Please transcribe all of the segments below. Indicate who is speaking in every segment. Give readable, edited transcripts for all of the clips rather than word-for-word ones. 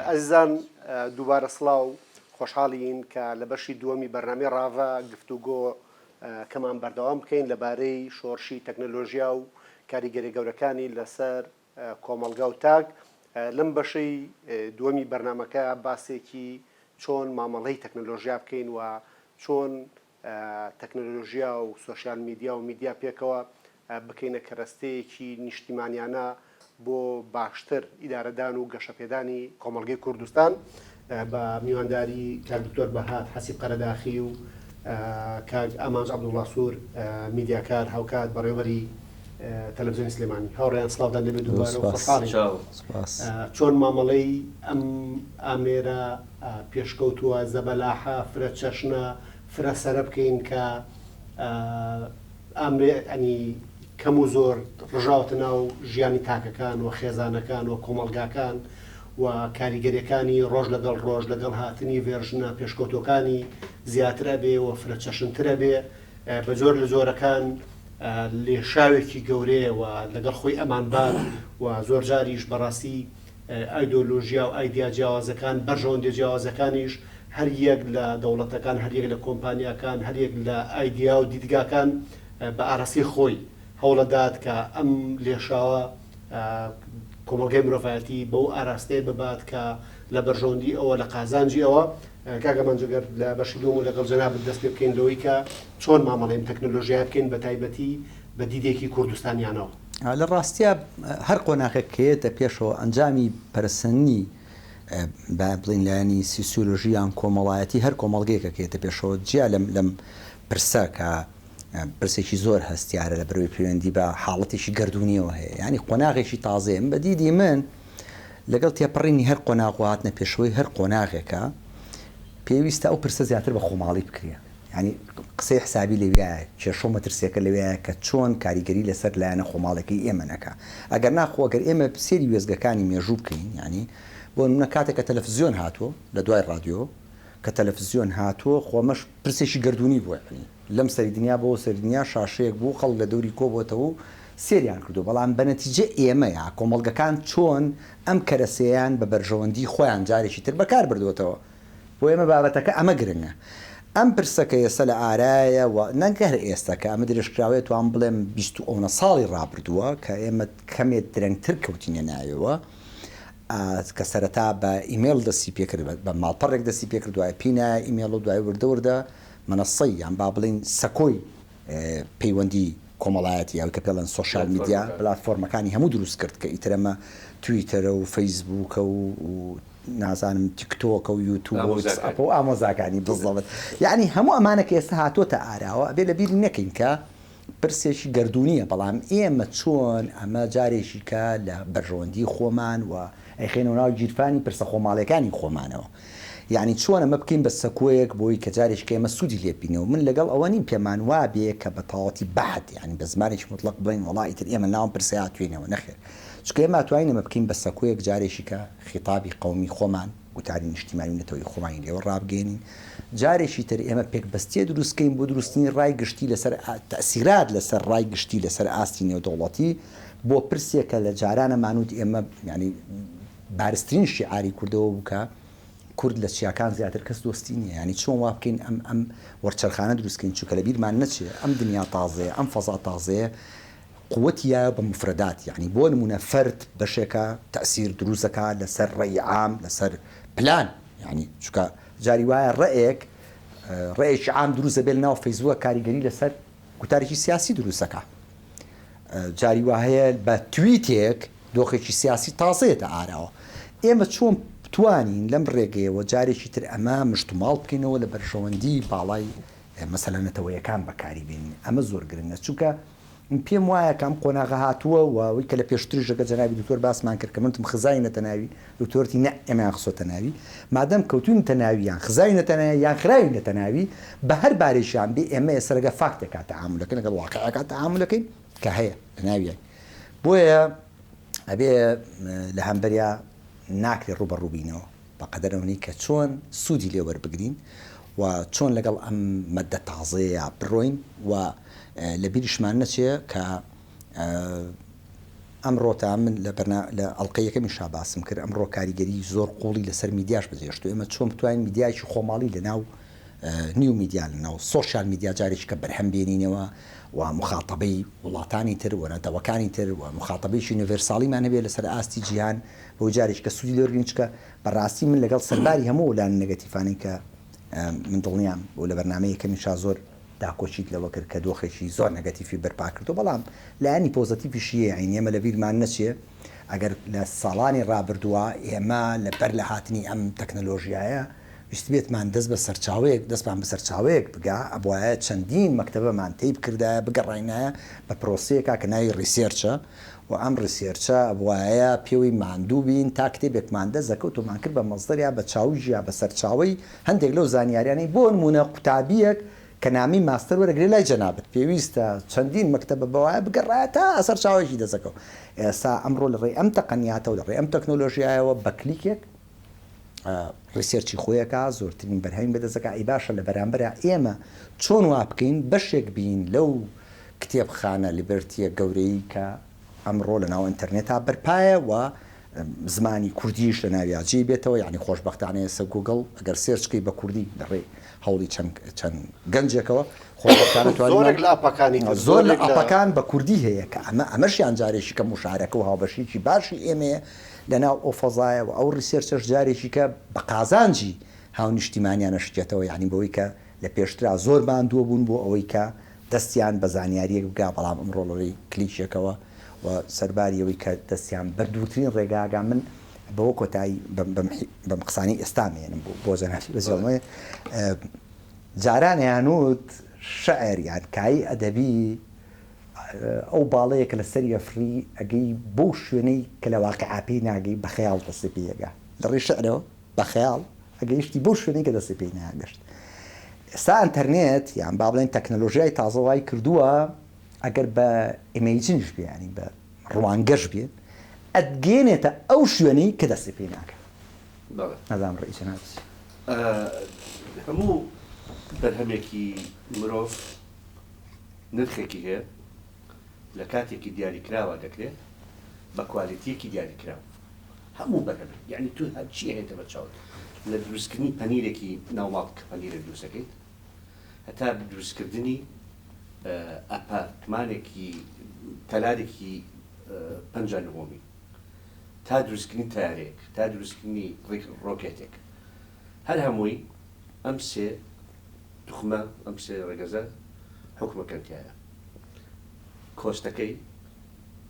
Speaker 1: ئەزیزان دووبارە سڵاو خۆشحاڵین کە لە بەشی دووەمی بەرنامەی ڕاڤە گفتوگۆ کەمان بەردەوام بکەین لەبارەی شۆڕشی تەکنۆلۆژیا و کاریگەری گەورەکانی لەسەر کۆمەڵگا و تاگ. لەم بەشەی دووەمی بەرنامەکە باسێکی چۆن مامەڵەی تەکنۆلۆژیا بکەین و چۆن تەکنۆلۆژیا و سۆشیال میدیا و میدیا پێکەوە بکەینە کەرەستەیەکی نیشتیمانیانە بۆ باشتر ئیدارەدان و گەشەپێدانی کۆمەڵگەی کوردستان بە میوانداری کاک دکتۆر بەهات حەسیب قەرەداخی و کاک ئامانج عەبدوڵڵا سوور میدیاکار هاوکات بەڕێوەبەری تەلەڤیزیۆنی سلێمانی. هاوڕێیان سڵاودان لەبێ دووبارە و خۆشحاڵین. چۆن مامەڵەی ئەم ئامێرە پێشکەوتووە زەبەلاحە فرە چەشنە فرە سەرە بکەین کە ئەنی کەم و زۆر ڕژاوتە ناو ژیانی تاکەکان و خێزانەکان و کۆمەڵگاکان و کاریگەریەکانی ڕۆژ لەگەڵ ڕۆژ لەگەڵ هاتنی ڤێرژنە پێشکەوتەکانی زیاترە بێ و فرە چەشنترە بێ. بە جۆر لە جۆرەکان لێشاوێکی گەورەیە و لەگەڵ خۆی ئەمانبار و زۆر جاریش بەڕاستی ئایدۆلۆژیا و ئایدیا جیاوازەکان بەرژەوەندە جیاوازەکانیش هەر یەک لە دەوڵەتەکان هەر یەک لە کۆمپانیاکان هەر یەک لە ئایدیا و دیدگاکان بە ئاراسی خۆی هەوڵەدات کە ئەم لێشاوە کۆمەڵگەی مرۆڤایەتی بەو ئاراستەیە ببات کە لە بەرژەوەندی ئەوە لە قازانجی ئەوە. کاگەمان جگەر لە بەشی دوم و لەگەڵ جەنابەت دەست پێ بکەین لەوەی کە چۆن مامەڵەی تەکنۆلۆژیا بکەین بە تایبەتی بە دیدێکی کوردستانیانەوە.
Speaker 2: لە ڕاستیە هەر قۆناغێکێتە پێشەوە ئەنجامی پەرسەنی بڵین لایەنی سیسیۆلۆژیان کۆمەڵایەتی هەر کۆمەڵگەیەکەکێتە پێشەوە جیا لەم پرسە کە پرسێکی زۆر هەستیارە لە بەرەوەی پەیوەندی بە حاڵەتێکی گردردونیەوە هەیە، ینی قۆناغێکی تازەیە. بە دیدی من لەگەڵ تێپەڕینی هەر قۆناغ و هاتنە پێشەوەی هەر قۆناغێکە پێویستە ئەو پرسە زیاتر بە خۆماڵی بکرێ، ینی قسەی حسابی لەوێایە کێشۆ مەترسیەکە لەوێایە کە چۆن کاریگەری لەسەر لایەنە خۆماڵەکەی ئێمە نەکە. ئەگەر ناخۆ ئەگەر ئێمە سێری وێزگەکانی مێژوو بکەین، ینی بۆ نمونە کاتێک کە تەلەڤیزیۆن هاتووە لە دوای ڕادیۆ کە تەلەڤیزیۆن هاتووە خۆمەش پرسێکی گردردونی بووە، لەم سەری دنیا بۆ سەری دنیا شاشەیەک بوو خەڵک لە دەوری کۆبووەتەوە و سێریان کردو، بەڵام بەنەتیجە ئێمەیە کۆمەڵگەکان چۆن ئەم کەرەسەیان بە بەرژەوەندی خۆیان جارێکی تر بەکار بردوێتەوە. بۆ ئێمە بابەتەکە ئەمە گرنگە. ئەم پرسەکە ئێستا لە ئارایە و نەگەر ئێستا کە ئەمە درێژکراوێت توان بڵێم 29 ساڵی ڕابردووە کە ئێمە کەمێت درەنگتر کەوتینە ناوێەوە کە سەرەتا بە ئیمێل دەستی پێکرد بە ماڵپەڕێک دەستی پێکرد دوای پینە ئیمێل و دوای وردەوردە مەنەسەی یان با بڵین سەکۆی پەیوەندی کۆمەڵایەتی یا کە پێڵەن سۆشیال میدیا پلاتفۆرمەکانی هەموو دروست کرد کە ئیترەمە تویتەرە و فەیسبووکە و نازانم تیکتۆکە و یوتیوب و ئامۆزاکانی بزڵێت، یعنی هەموو ئەمانە کە ئێستا هاتۆتە ئاراوە ئەبێ لەبیر نەکەین کە پرسێکی گردردونیە، بەڵام ئێمە چۆن ئەمە جارێکی کە لە بەرژەوەندی خۆمان و ئەیخێنەوە ناو گیرفانی پرسە خۆماڵەکانی خۆمانەوە، یعنی چۆن ئەمە بکەین بە سەکۆیەک بۆی کە جارێک کە ئێمە سوودی لێبینەوە. من لەگەڵ ئەوە نیم پێمان وابێ کە بە تەواوەتی بەحت ینی بە زمانێکی مطلق بڵین وڵی تر ئێمە ناوم پرسە هاتوێنەوە نەخێر، چونکە ئێمە توانین ئەمە بکەین بە سەکۆیەک جارێکی کە خیتابی قەومی خۆمان وتاری نیشتیمانی نەتەوەی خۆمانی لێوە ڕابگەێنین، جارێکی تر ئێمە پێکبەستیە دروستکەین بۆ دروستنی ڕای گشتی لەسەر تەسیرات لەسەر ڕای گشتی لەسەر ئاستی نێودەوڵەتی بۆ پرسێکە لە جارانەمانوت ئێمە ینی بارزترین شیعاری کوردەوە بووکە کورد لە چیاکان زیاتر کەس دۆستی نییە، ینی چۆن وا بکەین ئەم وەرچەرخانە دروستکەین چونکە لە بیرمان نەچێ ئەم دنیا تازەیە ئەم فەزا تازەیە قووەتیە بە مفردات، یعنی بۆ نمونە فەرد بەشێکە تەسیر دروستەکە لەسەر ڕێی عام لەسەر پلان، یعنی چونکە جاری وایە ڕێیەکی عام دروستە بێت ناو فەیسبووکە کاریگەری لەسەر گوتارێکی سیاسی دروستەکە، جاری وایە بە تویتێک دۆخێکی سیاسی تازەیەتە ئاراوە. ئێمە چۆن توانین لەم ڕێگەیەوە جارێکی تر ئەمە مشتماڵ بکەینەوە لە بەرژەوەندی باڵای مەسەلەن نەتەوەیەکان بەکاری بێنین، ئەمە زۆر گرنگە چونکە پێم وایە کەم قۆناغە هاتووە و کە لە پێشتری ژەگە جەنابی دکتۆر باسمان کرد کە منتم خزای نەتەناوی دکتۆرتی نە ئێمەیان خسۆتە ناوی مادەم کەوتوین تەناوی یان خزای نەتەناوی یان خراوی نەتەناوی بە هەر بارێکیان بێ ئێمە ئێسەرگە فاکتێکات تەعاملەکەین لەگەڵ واقعەکە تەعاملەکەین کە هەیە لە ناویان، بۆیە ئەبێ لە هەمبەریا ناکرێ ڕوبەڕووبینەوە بەقەدەرەوەی کە چۆن سوودی لێ وەربگرین و چۆن لەگەڵ ئەم مەدە تازەیە بڕۆین و لە بیریشمان نەچێ کە ئەمڕۆتا من لە ئەڵلقەیەکەمی شاباسم کرد ئەمڕۆ کاریگەری زۆر قوڵی لەسەر میدیاش بەجێشت و ئێمە چۆن بتوانین میدیایکی خۆماڵی لەناو نیو میدیا لەناو سۆشال میدیا جارێککە بەرهەم بێنینەوە و مخاطبەی وڵاتانی تر وەنەتەوەکانی تر و مخاطبەیشی یونیڤرساڵیمان هەبێت لەسەر ئاستی جیهان بۆ جارێککە سوودی لێرگرنجکە بەڕاستی من لەگەڵ سەرباری هەموو وەلایەن نەگەتیڤانەی کە من دڵنیام بۆ لە بەرنامەیەکەمی زۆر داکۆچیت لەوە کرد کە دۆخێکی زۆر نەگەتیڤی بەرپا کردو بەڵام لایەنی پۆزەتیڤیشیە عین ئێمە لە بیرمان نەچێ ئەگەر لە ساڵانی ڕابردووە ئێمە لەبەر لە هاتنی ئەم تەکنەلۆژیایە ویست بێتمان دەستمان بە سەرچاوەیەک بگا ئەبوایە چەندین مەکتەبەمان تێیب کردایە بگەڕینایە بە پرۆسەیەکە کە ناوی ڕیسێرچە و ئەم ڕیسێرچە ئەبوایە پێوەی ماندوو بین تا کتێبێکمان دەست دەکەوت و مان کرد بە مەزدەریا بە چاویژ یا بە سەرچاوی هەندێک لەو زانیاریانەی بۆ نمونە قوتابیەک کە نامی ماستەر وەرەگرێ لای جەنابەت پێویستە چەندین مەکتەبە بەوایە بگەڕایە تا سەرچاوێکی دەسەکەو ئێستا ئەمڕۆ لە ڕێی ئەم تەقەنیاتە و لە ڕێی ئەم تەکنۆلۆژیایەوە بە کلیکێک ڕیسێرچی خۆیەکە زۆرترین بەرهەمی بەدەستەکە ئەی باشە لە بەرامبەرە ئێمە چۆن وا بکەین بەشێک بین لەو کتێبخانە لیبرتیە گەورەی کە ئەمڕۆ لە ناو ئینتەرنێتا بەرپایە و زمانی کوردیش لە ناویاجی بێتەوە یعنی خۆشبەختانە ئێستا گوگڵ ئەگەر سێرچکەی بە کوردی لەڕێ هەوڵی چەند گەنجێکەوە زۆر لە ئاپەکان بە کوردی هەیە کە ئەمەشیان جارێکی کە مشارەکە و هاوبەشێکی باشی ئێمێ لەناو ئەو فەزایە و ئەو ریسێرچەش جارێکی کە بە قازانجی هاو نیشتیمانیانە شتێتەوە یعنی بەوەی کە لە پێشترا زۆر ماندووە بوون بۆ ئەوەی کە دەستیان بە زانیاریەک بگا بەڵام ئەمڕۆ لەڕێی کلیکێکەوە و سەرباریەوەی کە دەستیان بە دووترین ڕێگاگا من بەوە کۆتایی بەم قسانی ئێستامێنم بۆ زەنافی بەزڵمەیە جارانیانوت شعر یان کایی ئەدەبی ئەو باڵەیەکە لە سەری ئەفری ئەگەی بۆ شوێنەی کە لە واقعاپی ناگەی بە خەیاڵ دەستی پێگا لەڕێی شعرەوە بە خەیاڵ ئەگەیشتی بۆ شوێنەی کە دەستی پێی ناگەشت ئێستا ئینتەرنێت یان با بڵێن تەکنەلۆژیای تازەوای کردووە ئەگەر بە ئیمەیجنش بیانی بە ڕوانگەش بێت ئەدگێنێتە ئەو شوێنەی کە دەستی پێی ناکە نەزانم ڕێی جەنابی
Speaker 3: هەموو بەرهەمێکی مرۆڤ نرخێکی هەیە لە کاتێکی دیاریکراوە دەکرێت بە کوالیتیەکی دیاریکراوە هەموو بەرهەمێک یعنی تو هەرچی هێتە بە چاوت لە دروستکردنی پەنیرێکی ناوماڵ کە پەنیرە دروستەکەیت هەتا دروستکردنی ئەپارتمانێکی تەلارێکی پەنجا نهۆمی تا دروستکردنی تایارێک تا دروستکردنی ڕۆکێتێک هەر هەمووی ئەم سێ تخمە ئەم سێ ڕێگەزە حکومەکەنتیایە کۆستەکەی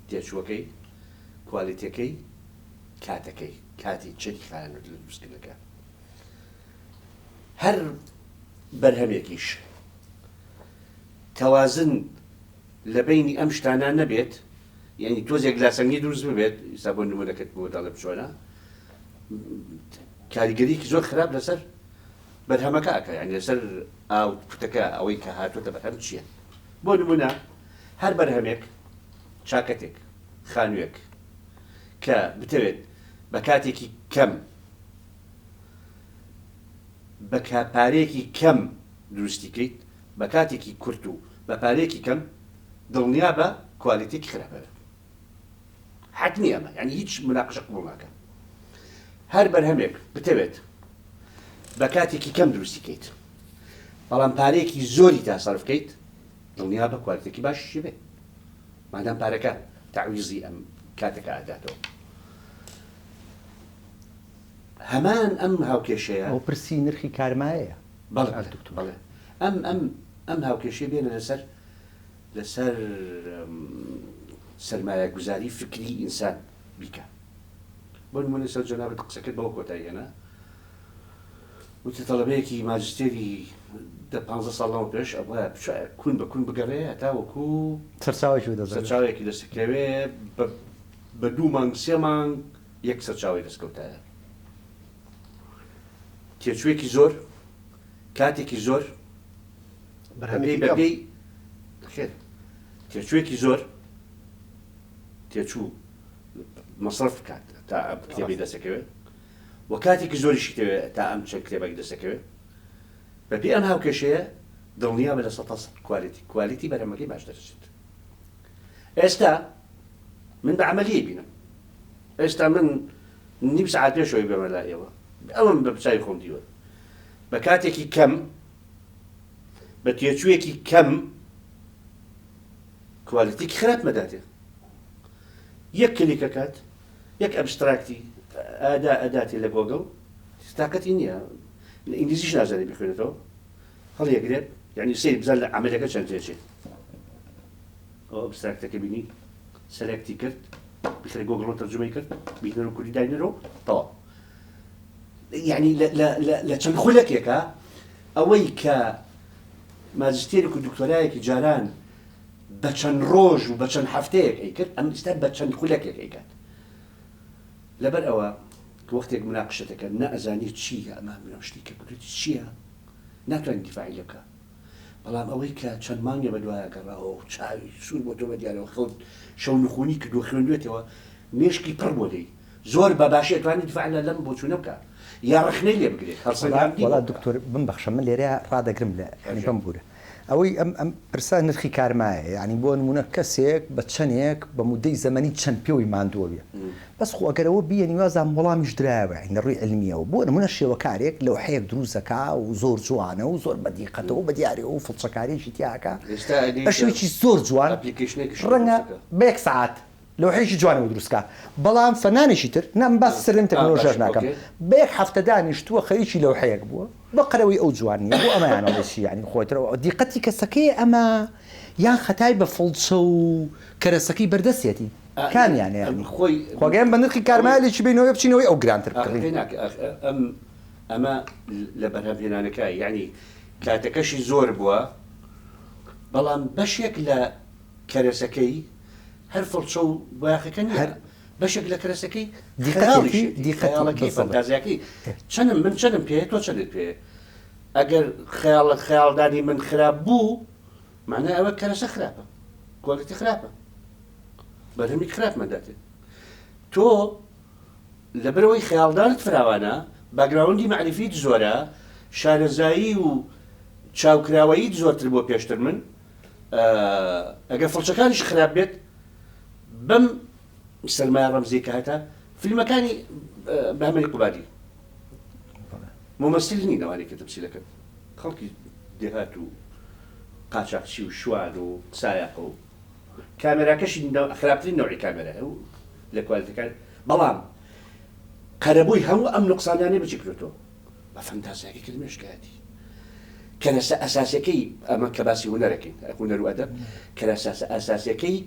Speaker 3: تێچووەکەی کوالیتەکەی کاتەکەی کاتی چەکی خایەنە لە دروستکردنەکە هەر بەرهەمێکیش تەوازن لە بینی ئەم شتانە نەبێت یعنی تۆزێک لاسەنگی دروست ببێت ئێستا بۆ نمونەکەت بۆ دەڵێ بچۆنە کاریگەریکی زۆر خراپ لەسەر بەرهەمەکە ئەکە یعنی لەسەر ئاوتپوتەکە ئەوەی کە هاتوۆتە بەرهەم چییە بۆ نمونە هەر بەرهەمێک چاکەتێک خانوویەک کە بتەوێت بە کاتێکی کەم بە پارەیەکی کەم دروستیکەیت بە کاتێکی کورت و بە پارەیەکی کەم دڵنیا بە کوالیتێکی خراپەوە حتمی ئەمە یعنی هیچ مناقشە قبوڵ ناکەم هەر بەرهەمێک بتەوێت بە کاتێکی کەم دروستیکەیت بەڵام پارەیەکی زۆری تا سەرف بکەیت دڵنیا بە کوالیتێکی باشی بێت مادام پارەکە تعویزی ئەم کاتێکە ئاداتەوە هەمان ئەم هاوکێشەیە
Speaker 2: ئەو پرسی نرخی کارمایەیە
Speaker 3: بەڵێ ئەم هاوکێشەیە بێنە لەسەر سەرمایە گوزاری فکری ئینسان بیکە بۆ نمونە سەر جەنابەت قسەکەت بەوە کۆتاییەنە وتی تەڵەبەیەکی ماجستێری 15 ساڵەوە پێش ئەوە کون بە کون بگەڕێ هەتا وەکو سەرچاوێکی دەستکەوێ بە 2 مانگ 3 مانگ یەک سەرچاوی دەستکەوتایە تێچوویەکی زۆر کاتێکی زۆر بەپێی تێچوویەکی زۆر تێچوو مەصرف کات تا کتێبی دەستەکەوێت و کاتێکی زۆریشی دەوێت تا ئەم چەند کتێبێک دەستەکەوێت بەپێی ئەم هاوکێشەیە دڵنیا بە لە 100% کوالیتی بەرهەمەکەی باش دەرچێت ئێستا من بعملية بينا ئێستا من نیم ساعت پێشەوەی بەمەلایەوە ئەوم بە بچای خۆم دیوە بە کاتێکی کەم بە تێچوویەکی کەم کوالیتیکی خراپ مەداتێ یەک کلیکەکات یەک ئەبستراکتی ئەداتی لە گۆگڵ تااقەتی نییە ئینگلیزیش نازانێ بخوێنێتەوە هەڵیەگرێت یعنی سێری بزان لە ئەمریکا چەند تێچێت ئەو ئەبستراکتەکە بینی سەلێکتی کرد بخرێ گۆگڵ تەرجمەی کرد بیتنەوە کوردی داینەرەوە تەواو یعنی لە چەند خولەکێکە ئەوەی کە ماجستێرێک و دکتۆرایەکی جاران بە چەند ڕۆژ و بە چەند هەفتەیەک ئەیکرد ئەم ئێستا بە چەند خولەکێک ئەیکات لەبەر ئەوە کە وەختێک مناقشەتەکە نەئەزانی چییە ئەمە منە شتی کە بگریتی چییە ناتوانین دیفاعی لێ بکە بەڵام ئەوەی کە چەند مانگێ بەدوایە گەڕاوە و چاوی سوور بۆ تۆ بە دیارەوە خەوت شەو نخوونی کردو خوێندوێتەوە مێشکی پڕ بۆ دەی زۆر بە باشی ئەتوانێت دیفاع لەم بۆ چوونە بکە یا ڕخنەی لێ بگرێت
Speaker 2: وڵات دکتۆر بمبەخشە من لێرە ڕادەگرم لە بەم بوورە ئەوەی ئەم پرسە نرخی کارمایە یعنی بۆ نمونە کەسێک بە چەندێک بە مودەی زەمەنی چەند پێوەی ماندووە بێ بەس خۆ ئەگەرەوە بیە نیوازان وەڵامیش درراوە لە ڕووی علمیەوە بۆ نمونە شێوەکارێک لەوحەیەک دروستەکە و زۆر جوانە و زۆر بەدیقەتەوە بە دیارەوە و فڵچەکاریشی تیاکە بەشێکی زۆر جوان ڕەنگە بە یەک ساعت لەوحەیەکی جوانەوە دروستکە بەڵام فەنانێکی تر نەم باس سرن تەکنۆلۆژیاش ناکەم بە یەک هەفتە دانیشتووە خەریکی لەوحەیەک بووە بە قەرەوەی ئەو جوانیە بۆ ئەمەیانەوەشی ینی خۆترەوە دیقەتی کەسەکەی ئەمە یان خەتای بە فڵچە و کەرەسەکەی بەردەستێتی کامیانێ خۆگەیان بە نرخی کارمایلێکی بینەوەی بچینەوەی ئەو گرانتر بکڕین
Speaker 3: ئەمە لە بەرهەمهێنانەکە یعنی کاتەکەشی زۆر بووە بەڵام بەشێک لە کەرەسەکەی هەر فڵچە و باخەکە هەر بەشێک لە کەرەسەکەی دیقەتەکەی فەنتازیاکەی چەندم من چەندم پێ تۆ چەندت پێ ئەگەر خەیاڵدانی من خراپ بوو معنە ئەوە کەرەسە خراپە کۆلیتی خراپە بەرهەمی خراپ مەداتێت تۆ لەبەرەوەی خەیاڵدانت فراوانە باگراوندی معرفیت زۆرە شارەزایی و چاوکراوەیت زۆرتر بۆ پێشتر من ئەگەر فڵچەکانیش خراپ بێت بەم سەرمایە ڕەمزی کە هەتا فیلمەکانی بەهمەنی قوبادی ممثل نین ئەوانەی کە تەمسیلەکەن خەڵکی دێهات و قاچاقچی و شوان و سایاق و کامێراکەشی خراپترین نوعی کامێرایە و لە کوالیتەکان بەڵام قەرەبووی هەموو ئەم نوقسانانەی بچی کردێتەوە بە فەنتازیاکەی کرد مێشکایەتی کەرەسە ئەساسیەکەی ئەمە کە باسی هونەرەکەین هونەر و ئەدەب کەرەسە ئەساسیەکەی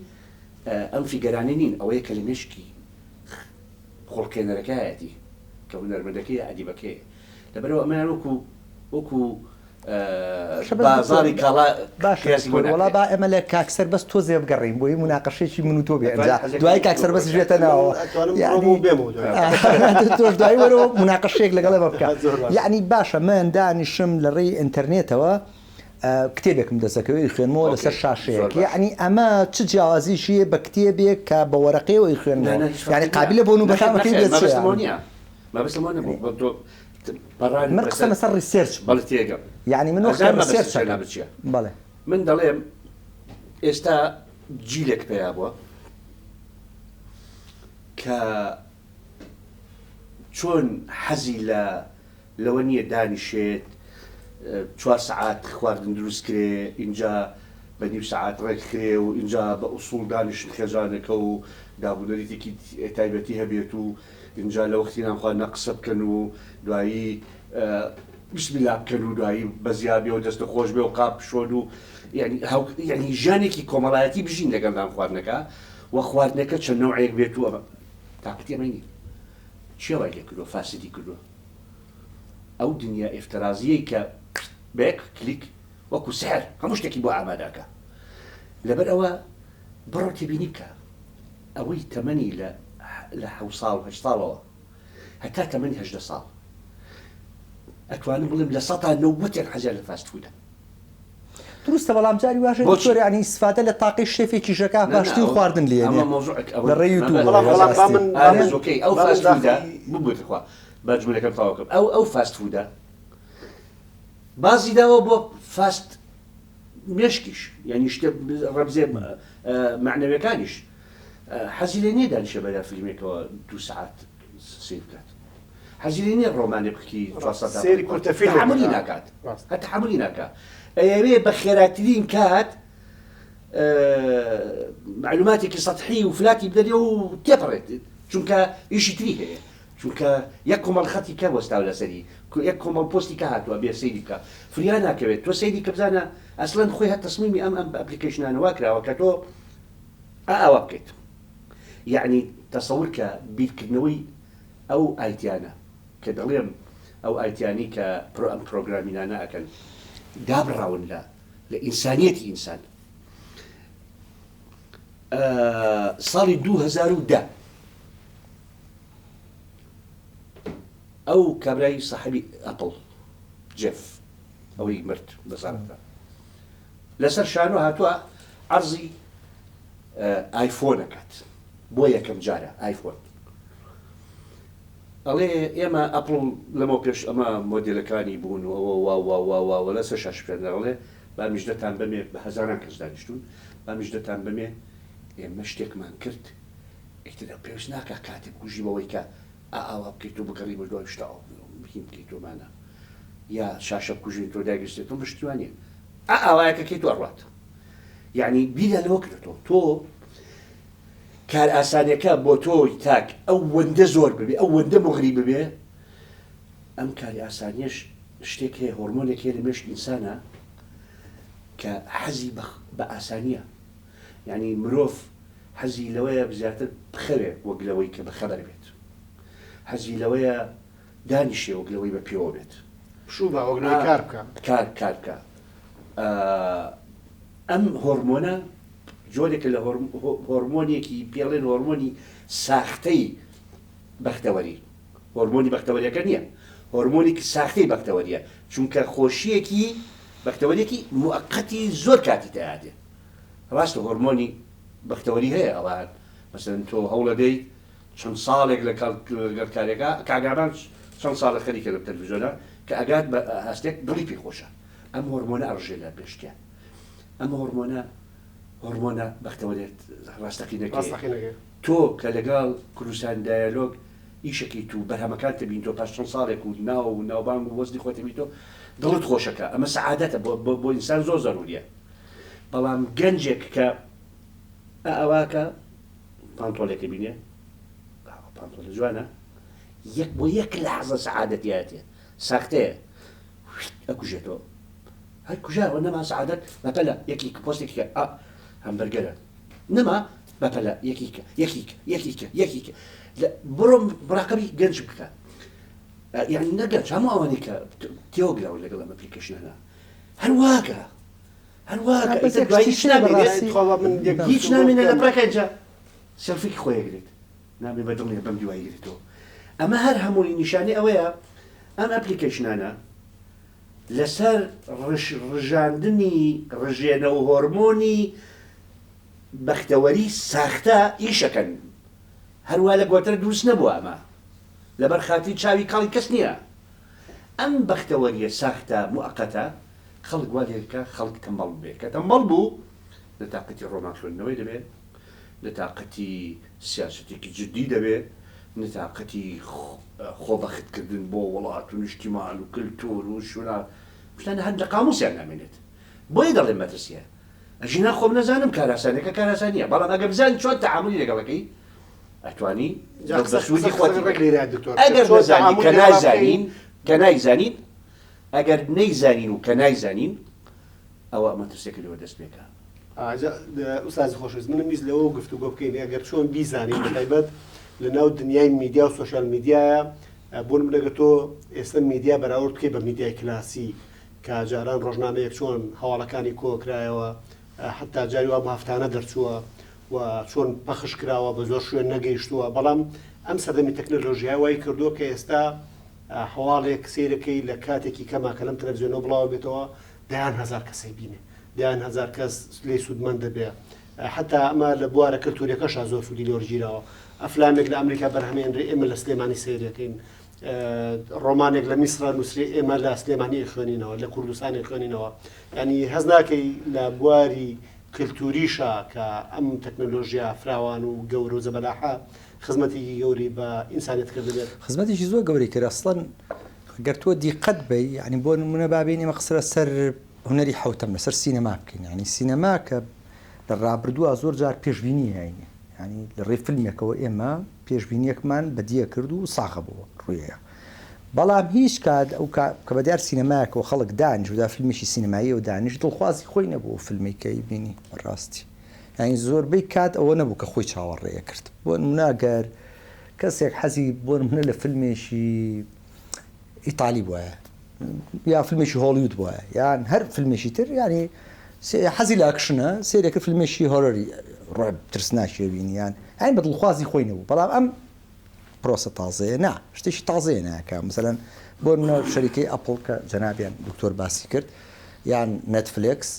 Speaker 3: ئەم فیگەرانی نین ئەوەیە کە لە مێشکی خۆڵکێنەرەکەیەتی کە هونەرمەندەکەی ئەدیبەکەی لەبەرەوە ئەمەیان وەکو بازاری کاڵا
Speaker 2: وڵا با ئەمە لە کاکسەر بەس تۆ زێ بگەڕین بۆی مناقەشێکی من و تۆ بێ دوای کاکسەر بەس ژێتە ناوە تۆش دوای وەرەوە مناقەشێک لەگەڵ ئەمە بکە یعنی باشە من دانیشم لە ڕێی ئینتەرنێتەوە کتێبێکم دەسەکەوێت خوێنمەوە لەسەر شاشەیەک یعنی ئەمە چ جیاوازیشیە بە کتێبێک کە بە وەرەقەیەوەی خوێنمەوە یعنی قابلە بۆ بەخامەکەی بێت من قسەمە سەر ریسێرچ یعنی من بەڵێ
Speaker 3: من دەڵێم ئێستا جیلێک پێیا بووە کە چۆن حەزی لەوە نییە دانیشێت 4 ساعات خواردن دروست کرێ اینجا بە نیو ساعات ڕێکخرێ و اینجا بە ئوسوڵ دانیشت خێزانەکە و دابوونەریتێکی تایبەتی هەبێت و اینجا لە وەختی نانخواردنە قسە بکەن و دوایی بسمیلا بکەن و دوایی بەزیابێ و دەستە خۆش بێ و قاپ شۆن و یعنی ژانێکی کۆمەڵایەتی بژین لەگەڵ نان خواردنەکە و خواردنەکە چەند نەوعێک بێت و ئەمە تاقەتی ئەمە نیە چێوای لێ کردووە فاسدی کردووە ئەو دنیا ئێفتەرازیەی کە بێک کلیک وەکو سحر هەموو شتێکی بۆ ئامادەکە لەبەر ئەوە بڕۆ تێبینی بکە ئەوەی تەمەنی لە 7 ساڵ 8 ساڵەوە هەتا تەمەنی 18 ساڵ ئەتوانم بڵێم لە 90 حەزیان لە فاست فودە
Speaker 2: دروستە بەڵام جاری واشە دکتۆر ینی ئیسفادە لە تاقی شێفێکی ژەکە باشترین خواردن لێنێ لە ڕێی یوتیوب
Speaker 3: ئەو فاست فودە ببوویتەخوا باجمولەکەم تەواو کەم ئەو فاست فودە بازی داوە بۆ فاست مێشکیش یعنی شتە ڕەمزێ معنەویەکانیش حەزی لێ نییە دانیشە بەلا فیلمێکەوە 2 ساعات سیر بکات حەزی لێ نییە ڕۆمانێ بکەی
Speaker 1: سێری کورتە فیلم
Speaker 3: تحملی ناکات هەر تحملی ناکات ئەوێ بە خێراترین کات معلوماتێکی سەطحی و فلاتی بدەرێ و تێپەڕێت چونکە ئیشی تری هەیە چونکە یەک کۆمەڵ خەتی کە وەستاو لەسەری یەک کۆمەڵ پۆستی کە هاتووە بێ سەیری بکە فریا ناکەوێت تۆ سەیری کە بزانە ئەسڵەن خۆی هەر تەسمیمی ئەم ئەپلیکیشنانەوە کراوە کە تۆ ئاوا بکەیت یعنی تەسەور کە بیرکردنەوەی ئەو ئایتیانە کە دەڵێم ئەو ئایتیانی کە ئەم پرۆگرامینانە ئەکەن دابڕاون لە ئینسانیەتی ئینسان ساڵی 2010 ئەو کابرای ساحبی ئەپڵ جێف ئەوەی مرد بەزارەتە لەسەر شانۆ هاتووە عەرزی ئایفۆنەکات بۆ یەکەم جارە ئایفۆن ئەڵێ ئێمە ئەپڵ لەمە پێش ئەمە مۆدیلەکانی بوون و لەسەر شاش پێدەڵێ با میژدەتان بەمێ بە هەزاران کەس دانیشتون با میژدەتان بەمێ ئێمە شتێکمان کرد ئیتر پێویست ناکە کاتێک کوژی بەوەی کە ئاوا بکەیت و بگەڕی بە دوای شتاوە بکەین بکەیت تۆمانە یا شاشە کوژین تۆ داگەستێتەوە بەشتیوانێ ئاوایەکەکەی تۆ ئەڕات یعنی بیرە لەوە کردێتەوە تۆ کار ئاسانیەکە بۆ تۆی تاک ئەو وەندە زۆر ببێ ئەو وەندە مغری ببێ ئەم کاری ئاسانیش شتێک هەیە هۆرمۆنێک هەیە لە مێشک ئینسانە کە حەزی بە ئاسانیە یعنی مرۆڤ حەزی لەوەیە زیاتر بخەوێ وەک لەوەی کە بەخەبەر بێت حەزی لەوەیە دانیشێ وەک لەوەی بە پێوە بێت
Speaker 1: شوو بە وەگنەوەی کار بکە
Speaker 3: کار بکە ئەم هۆرمۆنە جۆرێکە لە هۆرمۆنێکی پێڵێن هۆرمۆنی ساختەی بەختەوەری هۆرمۆنی بەختەوەریەکە نییە هۆرمۆنێکی ساختەی بەختەوەریە چونکە خۆشیەکی بەختەوەریەکی موقەتی زۆر کاتی تەیادێ ڕاستە هۆرمۆنی بەختەوەری هەیە ئەوان مەسەن تۆ هەوڵەدەی چەند ساڵێک لە گەرکارێکە کاگابان چەند ساڵە خەریکە لە تەلەڤیزیۆنە کە ئەگات بە هەستێک دڵی پێی خۆشە ئەم هۆرمۆنە ئەڕژێ لە پێشتیان ئەم هۆرمۆنە بەختەوەرێت ڕاستەقینەکە تۆ کە لەگەڵ کوردستان دایالۆگ ئیشەکەی تو بەرهەمەکان تبین تۆ پاش چەند ساڵێک و ناوبانگ و وەزنی خۆت بیتۆ دڵت خۆشەکە ئەمە سەعادەتە بۆ ئینسان زۆر زەروریە بەڵام گەنجێک کە ئەواکە پانتۆلێکی بینێ پانتۆلە جوانە بۆ یەک لەحظە سەعادەتیاتێ ساختەیە ئەکوژێتەوە هەر کوژاوە نەما سەعادەت بەپەلە یەکی پۆستێکی هەمبەرگەرە نەما بەپەلە یەکیکە بڕۆ مراقەبی گەنج بکە یعنی نەگەنج هەموو ئەوانەی کە تێوەگراوە لەگەڵ ئەم ئەپلیکیشنانە هەرواکە هیچ نامێنە لە پڕەکەنجە سێلفێکی خۆیەگرێت نامێ بە دڵنیە بەم دیوایی گرێتەوە ئەمە هەر هەمووی نیشانەی ئەوەیە ئەم ئەپلیکیشنانە لەسەر ڕژاندنی ڕژێنەوە هۆرمۆنی بەختەوەری ساختە ئیشەکەن هەروە لە گۆتر دروست نەبووە ئەمە لەبەر خاتی چاوی کاڵی کەس نییە ئەم بەختەوەریە ساختە موقەتە خەڵک وا لێکە خەڵک تەمبەڵ بێت کە تەمبەڵ بوو لە تاقەتی ڕۆمان خوێندنەوەی دەبێت لە تاقەتی سیاسەتێکی جدی دەبێت لە تاقەتی خۆبەختکردن بۆ وڵات و نیشتیمان و کلتور و شونا شتانە هەر لە قاموسیان نامێنێت بۆیە دەڵێن مەترسیە ئەژینا خۆم نەزانم کاراسانەکە کاراسانیە بەڵام ئەگەر بزانین چۆن تەعاملی لەگەڵەکەی ئەتوانی بەسوودی خۆتی ئەگەر نەزانین کە نایزانین ئەگەر نەیزانین و کە نایزانین ئەوە مەترسێکی لەوە دەست پێکە
Speaker 1: ئوستاز خۆشویست منم ویست لەوە گفتوگۆ بکەین ئەگەر چۆن بیزانین بەتایبەت لە ناو دنیای میدیا و سۆشیال میدیایە بۆ نمونەگە تۆ ئێستا میدیا بەراورد بکەی بە میدیای کلاسی کە جاران ڕۆژنامەیەک چۆن هەواڵەکانی کۆکرایەوە حتا جاری وا هەفتانە دەرچووە و چۆن پەخش کراوە بە زۆر شوێن نەگەیشتووە بەڵام ئەم سەردەمی تەکنۆلۆژیای وای کردووە کە ئێستا هەواڵێک سیرەکەی لە کاتێکی کەما کە لەم تەلەڤیزیۆنەوە بڵاو بێتەوە دەیان هەزار کەسەی بینێ دەیان هەزار کەس لێ سوودمەند دەبێ حتا ئەمە لە بوارە کەلتوریەکەشا زۆر سوودی لۆرگیرەوە ئەفلامێک لە ئەمریکا بەرهەمێنرێ ئێمە لە سلێمانی سیرەکەین ڕۆمانێک لە میسرە نووسری ئێمە لە سلێمانی خوێنینەوە لە کوردستانی خوێنینەوە ینی هەز ناکەی لە بواری کللتوریشە کە ئەم تەکنۆلۆژیا فراوان و گەور و زەبەلاحە خزمەتی گەوری بە ئینسانیت کرد بێت.
Speaker 2: خزمەتیشی زۆر گەوری کرد ئەسڵەن گەر تۆ دیقەت بی ینی بۆ نمونە بابین ئێمە قسرە سەر هونەری حوتەم لەسەر سینەما بکەین ینی سینەما کە لە ڕابردووە زۆر جار پێشبینی هەینە ینی لە ڕێ فیلمێکەوە ئێمە پێشبینیەکمان بەدیە کرد و ساغە بووە ڕوویە بەڵام هیچ کات ئەو کە بەدیار سینەمایەکەوە خەڵک دانیش ودا فیلمێکی سینەمایی و دانیش دڵخوازی خۆی نەبوو فیلمێکەی بینی بەڕاستی ینی زۆربەی کات ئەوە نەبوو کە خۆی چاوەڕێیە کرد بۆ ناگەر کەسێک حەزی بۆ منە لە فیلمێکی ئیتالی بواە یا فیلمێکی هۆلیوود بواە یان هەر فیلمێکی تر ینی حەزی لە ئەکشنە سێرێکە فیلمێکی هۆرەری ڕۆی ترسناکی بینیان ئەین بە دڵخوازی خۆی نەبوو بەڵام ئەم پرۆسە تازەیە نا شتێکی تازەیە ناکە مثلەن بۆ منە شەریکەی ئەپڵ کە جەنابیان دکتۆر باسی کرد یان نەتفلێکس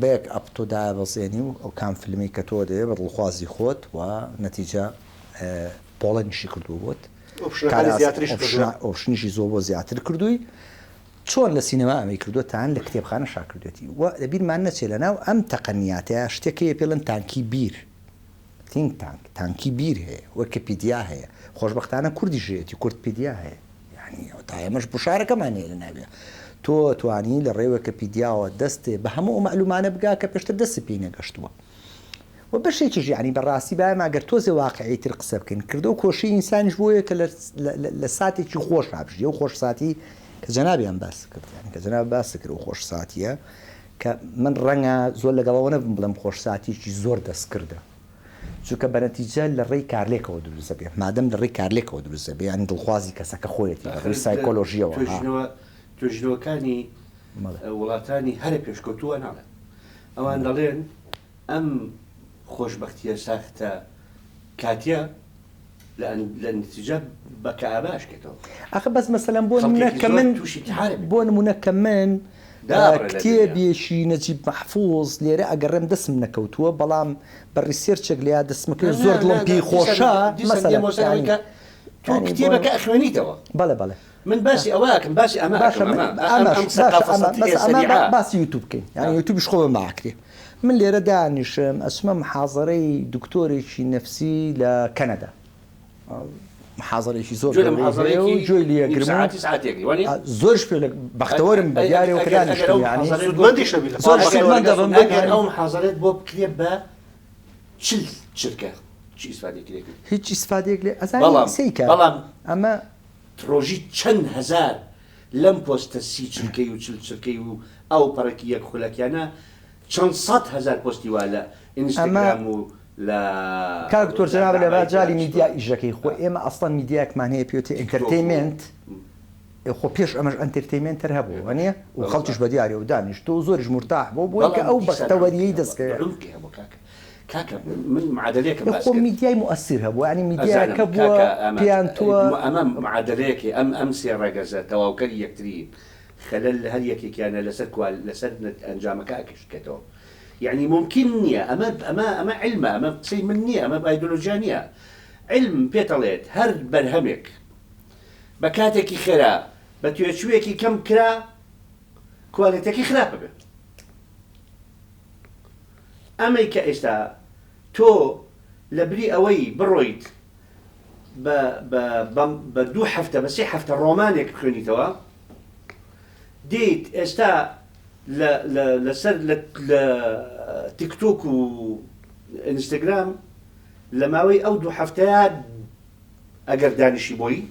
Speaker 2: بەیەک ئەپ تۆ دابەزێنی و ئەو کام فیلمی کە تۆ دەیە بە دڵخوازی خۆت و نەتیجە پۆڵەنیشی کردو بوت ئۆپشنیشی زۆر بۆ زیاتر کردووی چۆن لە سینەما ئەمەی کردوتان لە کتێبخانە شاکردوێتی و لەبیرمان نەچێت لەناو ئەم تەقەنیاتەیە شتێکەیە پێڵەن تانکی بیر تانکی بیر هەیە وەکیپیدیا هەیە خۆشبەختانە کوردی ژێتی کورتپیدیا هەیە یعنی تا ئێمەش بشارەکەمان هەیە لە ناوێ تۆ توانی لە ڕێوەکەپیدیاوە دەستێ بە هەموو مەعلومانە بگا کە پێشتر دەستی پێی نەگەشتووە و بەشێکیش یعنی بەڕاستی بایم ئەگەر تۆزێ واقعیتر قسە بکەین کردو و کۆشی ئینسانیش بۆیە کە لە ساتێکی خۆش هابژی و خۆش ساتی کە جەنابیان باس کرد کە جەناب باس کرد و خۆش ساتیە کە من ڕەنگە زۆر لەگەڵەوە نەبم بڵم خۆش ساتیشی زۆر دەست کردە چونکە بەنەتیجە لە ڕێی کارلێکەوە دروست بێ مادەم لە ڕێی کارلێکەوە دروست بێ ینی دڵخوازی کەسەکە خۆیەتی ڕێی سایکۆلۆژیەوە
Speaker 3: توێژنەوەکانی وڵاتانی هەرە پێشکەوتووە ناڵێن ئەوان دەڵێن ئەم خۆشبەختیە ساختە کاتیە لە نتیجە بە کەئاباشکێتەوە
Speaker 2: ئەخە بەس مەسەلەن بۆ نمونە کە من کتێبێکی نەجیب مەحفوظ لێرە ئەگەڕێم دەسم نەکەوتووە بەڵام بە ڕیسێرچێک لیا دەسمەکەی زۆر دڵم پێی خۆشە
Speaker 3: تۆ کتێبەکە ئەخوێنیتەوە
Speaker 2: بەڵێ
Speaker 3: من باسی ئەوەکەم باسی
Speaker 2: باسی یوتوب بکەین یعنی یوتوبیش خۆ بەماکرێ من لێرە دانیشم ئەچمە محاضەرەی دکتۆرێکی نەفسی لە کەنەدا محاضرێکی زۆر جوۆی لێگرم زۆرش پێ بەختەوەرم بە دیارێ و
Speaker 3: ئەو محاضرێت بۆ بکرێ بە چرکە
Speaker 2: هیچ ئیسفادێک لێ ئەزانیکە
Speaker 3: بەڵام
Speaker 2: ئەمە
Speaker 3: ڕۆژی چەند هەزار لەم پۆستە سی چرکەی و چرکەی و ئەو پەڕێکی یەک خولەکیانە چەند سەد هەزار پۆستی وا لە ئینستاگرام و
Speaker 2: کاکتۆر جەناب لە باجاری میدیا ئیژەکەی خۆ ئێمە ئەسڵەن میدیاکمان هەیە پێوتێ ئینتەرتەینمنت خۆ پێش ئەمەش ئەنتەرتەینمنتر هەبوو وانە و خەڵکیش بە دیارێ و دانیشت و زۆرش مرتاح بۆ بۆی کە ئەو بەختەوەریەی دەستکەوێت
Speaker 3: کاکە من معادلەیەکم باس
Speaker 2: خۆ میدیای مؤثر هەبوو ینی میدیاکە بووە پێیان تۆوە
Speaker 3: ئەمە معادلەیەکی ئەم سێ ڕێگەزە تەواوکەری یەکتری خەلەل لە هەر یەکێکیانە لەسەر ئەنجامەکە ئەکشتێتەوە يعني ممكن نية أما علم أما شيء من نية أما بايدولوجيا نية علم بيتاليت هر برهمك بكاتك خرا بتوشويك كم كرا كواليتك خراب به أما كإستا تو لبري أوي برويت بدو حفتة بس حفتة رومانيك بخوني توا ديت إستا لسر تيك توك و انستغرام لماوي او دو حفتات اگر دانشي بوي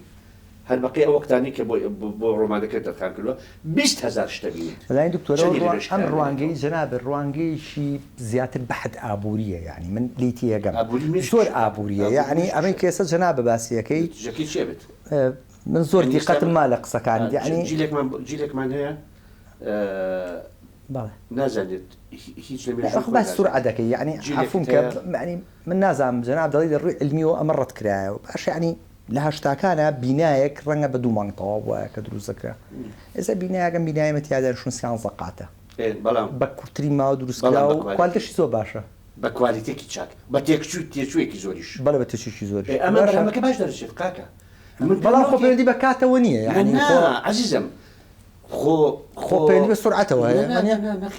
Speaker 3: هل بقي وقتاني كبو رومانك تدخل كله 20000 اشتبيني
Speaker 2: لا دكتور ام روانجي جناب الروانجي شي زياده بحد ابوريه يعني من ليتي جم زور ابوريه يعني امين كيس جناب باسيكي
Speaker 3: جاكيت شيبت
Speaker 2: من زور دقه المالق سكان يعني
Speaker 3: جيلك من هي نازلت هيج
Speaker 2: بس سرعة ذكية يعني عفوا يعني من نازم جناب دليل الرؤية العلمية وأمرت كراية باش يعني لها اشتاكانا بنايك رنga بدو منطقة وكدروس ذكرى إذا بناية كان بناية متيادر شو نسيان زقاته
Speaker 3: بلام
Speaker 2: بكتري ما دروس كلا وكوالتش زو باشا
Speaker 3: بكواليتي كيتشاك بتيكشو كي زوريش
Speaker 2: بلا بتشوي زوريش
Speaker 3: أما برامك باش درجة كاكا
Speaker 2: بلا خو بندي بكاته ونية يعني
Speaker 3: لا عزيزم
Speaker 2: خۆ پێویست بە سرعەتەوە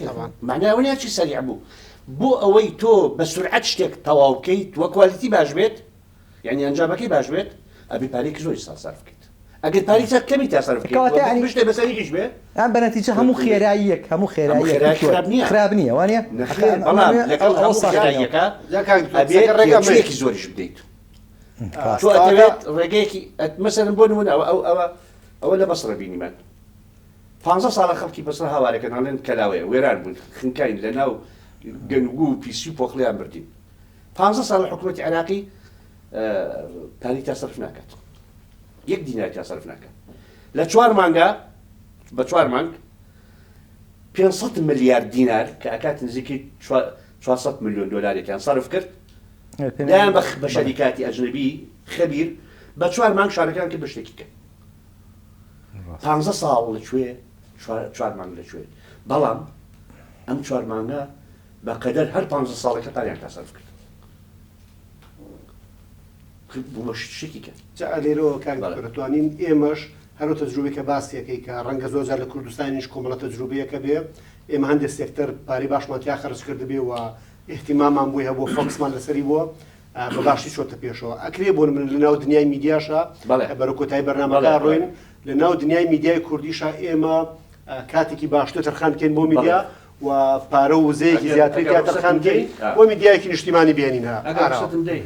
Speaker 3: طبعا معناه وين هادشي سريع بو اوي تو بسرعه شتێک تەواو بکەیت وە کوالیتی باش بێت یعنی ئەنجامەکەی باش بێت ئەبێ پارێکی زۆری صرف بکەیت ئەگەر پارێکە کەمی تا صرف بکەیت شتێ بەسەریش بێ
Speaker 2: ئەم بەنەتیجە هەموو خێراییەک خراب نییە وانە
Speaker 3: بەڵام لەگەڵ هەموو خێراییەکە ئەبێ ڕێگەیەکی زۆریش بدەیت تۆ ئەدەوێت ڕێگەیەکی مەسەلەن بۆ نمونە ئەوە لە بەسڕە بینیمان 15 ساڵە خەڵکی بەسڕ هاوارەکە ناڵێن کەلاوەیە وێران بوون خنکاین لەناو گەنگو و پیسی و پۆخلیان بردین 15 ساڵ حکوومەتی عێراقی پاری تا صرف ناکات یەک دیناری تا صرف ناکات لە 4 مانگە بە 4 مانگ 500 ملیار دینار کە ئەکات نزیکی 400 ملیۆن دۆلارێکیان صرف کرد لایەن بە شەریکاتی ئەجنەبی خەبیر بە 4 مانگ شارەکان کرد بە شتێکی کرد 15 ساڵ لەکوێ 4 مانگ لەکوێ بەڵام ئەم 4 مانگە بەقەدەر هەر 15 ساڵێکە پاریان تا صرف کرد بوو بە شتێکی کرد
Speaker 1: جا لێرەوە کاکتوانین ئێمەش هەرو تەجروبێکە باسیەکەی کە ڕەنگە زۆرجار لە کوردستانیش کۆمەڵە تەجروبەیەکە بێ ئێمە هەندێک سێکتەر پارەی باشمان تیا خەرج کرد بێ و احتیمامان بووی هەبوو فۆکسمان لەسەری بووە بە باشی چۆتە پێشەوە ئەکرێ بۆ من لەناو دنیای میدیاشە بەرە کۆتایی بەرنامەکە ڕۆین لەناو دنیای میدیای کوردیشە ئێمە کاتێکی باشتر تەرخان بکەین بۆ میدیا و پارە و وزەیەکی زیاتر تا تەرخان بکەین بۆ میدیایەکی نیشتیمانی بێنین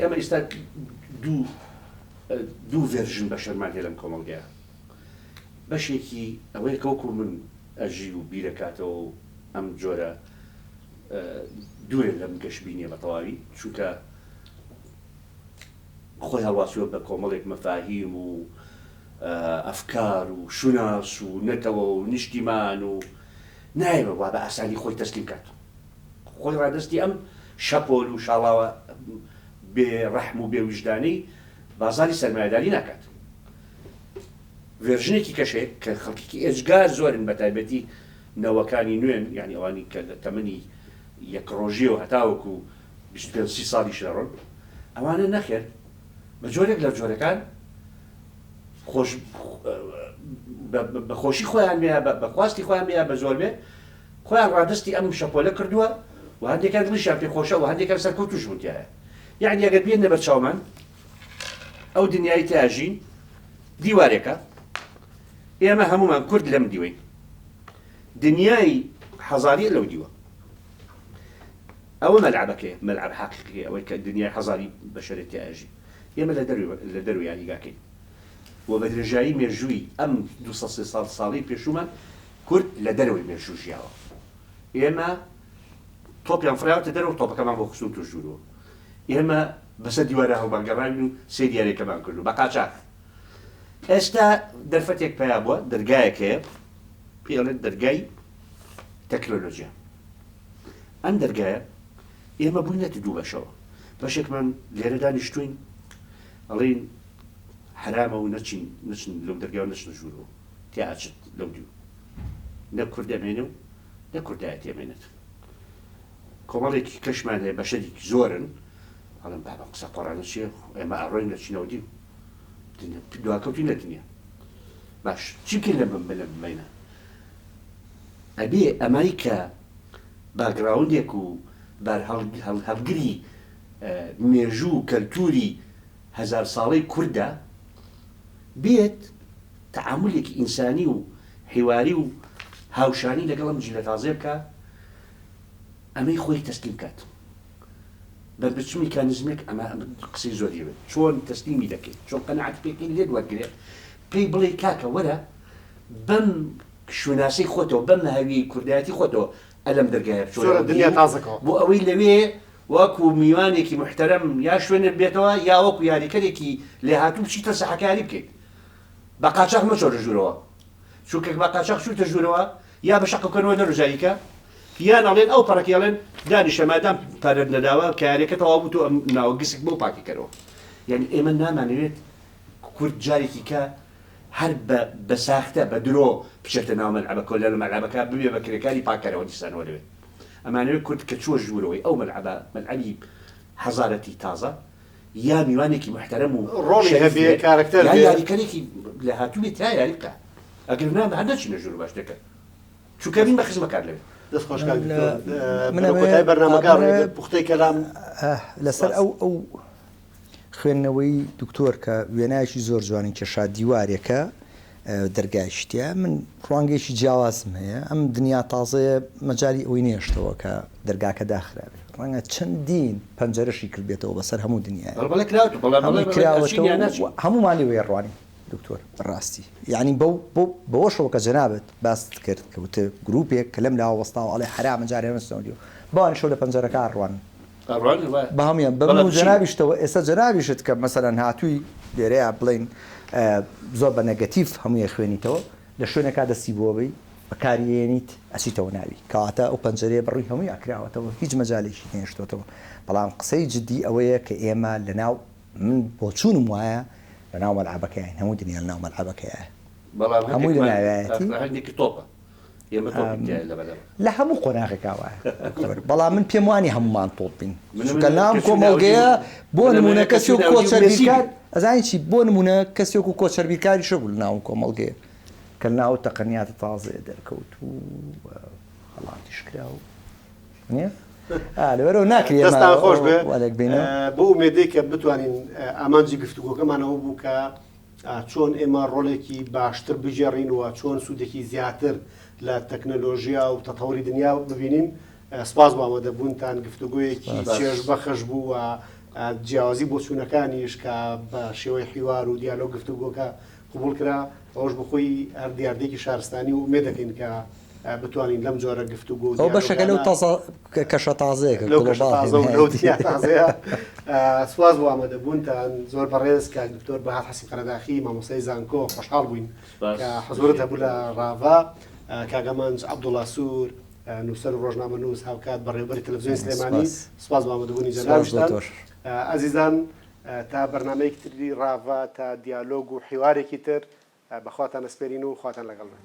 Speaker 3: ئەمە ئێستا دوو ڤێرژن بە شەرمان هێ لەم کۆمەڵگەیە بەشێکی ئەوەیە کەوەکو من ئەژی و بیرەکاتەوە ئەم جۆرە دوورێ لەم گەشتبینیە بە تەواوی چونکە خۆی هەڵواسیوە بە کۆمەڵێک مەفاهیم و ئەفکار و شوناس و نەتەوە و نیشتیمان و نایەوە وا بە ئاسانی خۆی تەسلیم کات خۆی ڕادستی ئەم شەپۆل و شاڵاوە بێ ڕەحم و بێویژدانی بازاری سەرمایه‌داری ناکات ڤێرژنێکی کەشێک کە خەڵکیی ئێجگار زۆرن بە تایبەتی نەوەکانی نوێن یعنی ئەوانی کە لە تەمەنی یەک ڕۆژیەوە هەتاوەکو 25 ساڵی شەڕۆن ئەوانە نەخێر بە جۆرێک لە جۆرەکان بەخۆشی خۆیان بەخواستی خۆیان بێ بە زۆر بێ خۆیان ڕادستی ئەم شەپۆلە کردووە و هەندێکان دڵیشیان پێ خۆشە و هەندێکان سەرکەوتوش بوونتیایە یعنی ئەگەر بێنە بەر چاومان ئەو دنیای تاژین دیوارێکە ئێمە هەمومان کورد لەم دیوەین دنیای حەزاری لەو دیوە ئەوە مەلعەبەکەیە مەلعەب حەقیقیە ئەوەی کە دنیای حەزاری بەشەرێتی ئاژی ئێمە لە دەروی یاریگاکەین و بە درێژایی مێژووی ئەم 200 ساڵی پێشومان کورد لە دەروی مێژوو ژیاوە ئێمە تۆپیان فراوەتە دەرەوە تۆپەکەمان بۆ خستون توش دوورەوە ئێمە بەسەر دیوارە هەڵبەرگەڕاوین و سێ دیارێکەمان کردو بە قاچاق ئێستا دەرفەتێک پیا بووە دەرگایەکەیە پێڵێت دەرگای تەکنۆلۆژیا ئەم دەرگایە ئێمە بووینەتە دوو بەشەوە بەشێکمان لێرە دانیشتوین ئەڵێن حرامە و نەچین لەو دەرگاوە نەچنە ژوورەوە تیاچت لەو دیو نە کورد ئەمێنێ و نە کوردایەت ئەمێنێت کۆمەڵێکی کەشمان هەیە بەشەرێکی زۆرن ئەڵێن بابە قسە قۆڕانە چییە ئێمە ئەڕۆین لە چینەوە دیو دواکەوتی نەتنیە باش چی بکەین لە بینە ئەبێ ئەمای کە باگراوندێک و هەڵگری مێژوو کەلتوری هەزار ساڵەی کووردە بێت تەعاملێکی ئینسانی و حیواری و هاوشانی لەگەڵ ئەم جیلە تازێ بکە ئەمەی خۆی تەسلیم کات بە بچ میکانیزمێک ئەمە قسەی زۆری بێت چۆن تەسلیمی دەکەیت چۆن قەنەعەت پێکەی لێ وەرگرێت پێی بڵێ کاکە وەرە بەم شوناسی خۆتەوە بەم هەوی کوردایەتی خۆتەوە ئەلەم دەرگایە
Speaker 1: دنیا تازەکەەوە
Speaker 3: بۆ ئەوەی لەوێ وەکو میوانێکی محتەرەم یا شوێنت بێتەوە یا وەکو یاریکەرێکی لێ هاتوو چیتە سەحەکاری بکەیت بە قاچاق مەچۆرە ژوورەوە چونکە بە قاچاق شوتە ژوورەوە یا بە شەقەکەنەوە دەڕژاریکە یان ئەڵێن ئەو پەڕەکیڵێن دانیشە مادام پارەت نەداوە کە یاریەکە تەواو بوو تۆ ئەم ناوە گسک بۆ پاکیکەرەوە یعنی ئێمە نامانەوێت کورد جارێکی کە هەر بە ساختە بە درۆ بچێتە ناو مەلعەبە کۆلە لە مەلعەبەکە ببێ بە کرێکاری پاکەرەوە دیسانەوە لەوێت ئەمانەوێت کورد کە چوە ژوورەوەی ئەو مەلعەبی حەزارەتی تازە یا میوانێکی محتەرەم و
Speaker 1: ڕۆڵی هەبێ کارکتەر
Speaker 3: یا یاریکەرێکی لە هاتووێت تا یاری بکە ئەگەر نامە هەر نەچینە ژوور باش دەکەن چونکەبین بە خزمەکار لەوێ
Speaker 1: دەست خۆشکار کۆتای بەرنامەکان پوختەی کەلام
Speaker 2: لەسەر ئەو خوێندنەوەی دکتۆر کە وێنایشی زۆر جوانی کێشا دیوارێکە دەرگایشتە من ڕوانگەیشی جیاوازم هەیە ئەم دنیا تازەیە مەجای ئەوی نێشتەوە کە دەرگاکە داخرابێت ڕەنگە چەندین پەنجەرەشی کردبێتەوە بەسەر هەموو دنیای هەمومان لێ ڕوانی دکتۆر بەڕاستی یعنی بەوەشەوە کە جەنابەت باست کرد کەوتە گروپێک کە لەم لاوەستاوە ئەڵێ حرامە جارێ مەستەوە بەوان شەو لە پەنجەرەکە ڕوان بە هەمویان بە جەنابیشتەوە ئێستا جەنابیشت کە مەسەلەن هاتووی لێرەیە بڵین زۆر بە نەگەتیف هەمووی خوێنیتەوە لە شوێنێکا دەستی بۆبی بەکارێنیت ئەچیتەوە ناوی کەواتە ئەو پەنجەرەیە بڕووی هەمووی ئاکراوەتەوە هیچ مەجالێکی نێشتۆتەوە بەڵام قسەی جددی ئەوەیە کە ئێمە لەناو من بۆ چوونم وایە لەناو مەلعەبەکەیان هەموو دنیا لەناو مەلعەبەکەیە هەمووی لە ناوایەتی
Speaker 3: تۆپە
Speaker 2: لە هەموو قۆناغێکا وایە بەڵام من پێم وانی هەمومان تۆپ بین کە نام کۆمەڵگەیە بۆ نمونە کەسێک کۆچەربیرکار ئەزانی چی بۆ نمونە کەسێک و کۆچەربیرکاری شەبوو لە ناو کۆمەڵگەیە کە ناو تەقەنیاتە تازەیە دەرکەوت و هەڵاتیش کرا و نییە لەبەرەوە ناکرێت
Speaker 1: دەستان خۆش بێ بۆ ئومێدەی کە بتوانین ئامانجی گفتوگۆکەمانەوە بوو کە چۆن ئێمە ڕۆڵێکی باشتر بژێڕینەوە چۆن سوودێکی زیاتر لە تەکنەلۆژیا و تەتەوری دنیا ببینین سپاس بۆ ئامادەبوونتان گفتوگویەکی چێژ بەخش بوو و جیاوازی بۆ چوونەکانیش کە بە شێوەی حیوار و دیالۆگ گفتوگۆکە قبول کرا ئەوش بخۆی هەر دیاردێکی شارستانی و ئومێد دەکەین کە بتوانین لەم جۆرە گفتوگۆ
Speaker 2: ئەو بەشەکە لەو کەشە تازەیەکە
Speaker 1: سواز بۆ ئامادەبوونتان زۆر بەڕێز کە دکتۆر بەهات حەسین قەرەداخی مامۆستای زانکۆ خۆشحاڵ بووین کە حەزورت هەبوو لە ڕاڤا کاگەمانج عەبدوڵڵا سوور نووسەر و ڕۆژنامەنووس هاوکات بەڕێوەبەری تەلەڤیزیۆنی سلێمانی سپاس بۆ ئامادەبوونی جەنابتان ئازیزان تا بەرنامەیەکی تری ڕاڤا تا دیالۆگ و حیوارێکی تر بەخواتان ئەسپێرین و خواتان لەگەڵ بێت.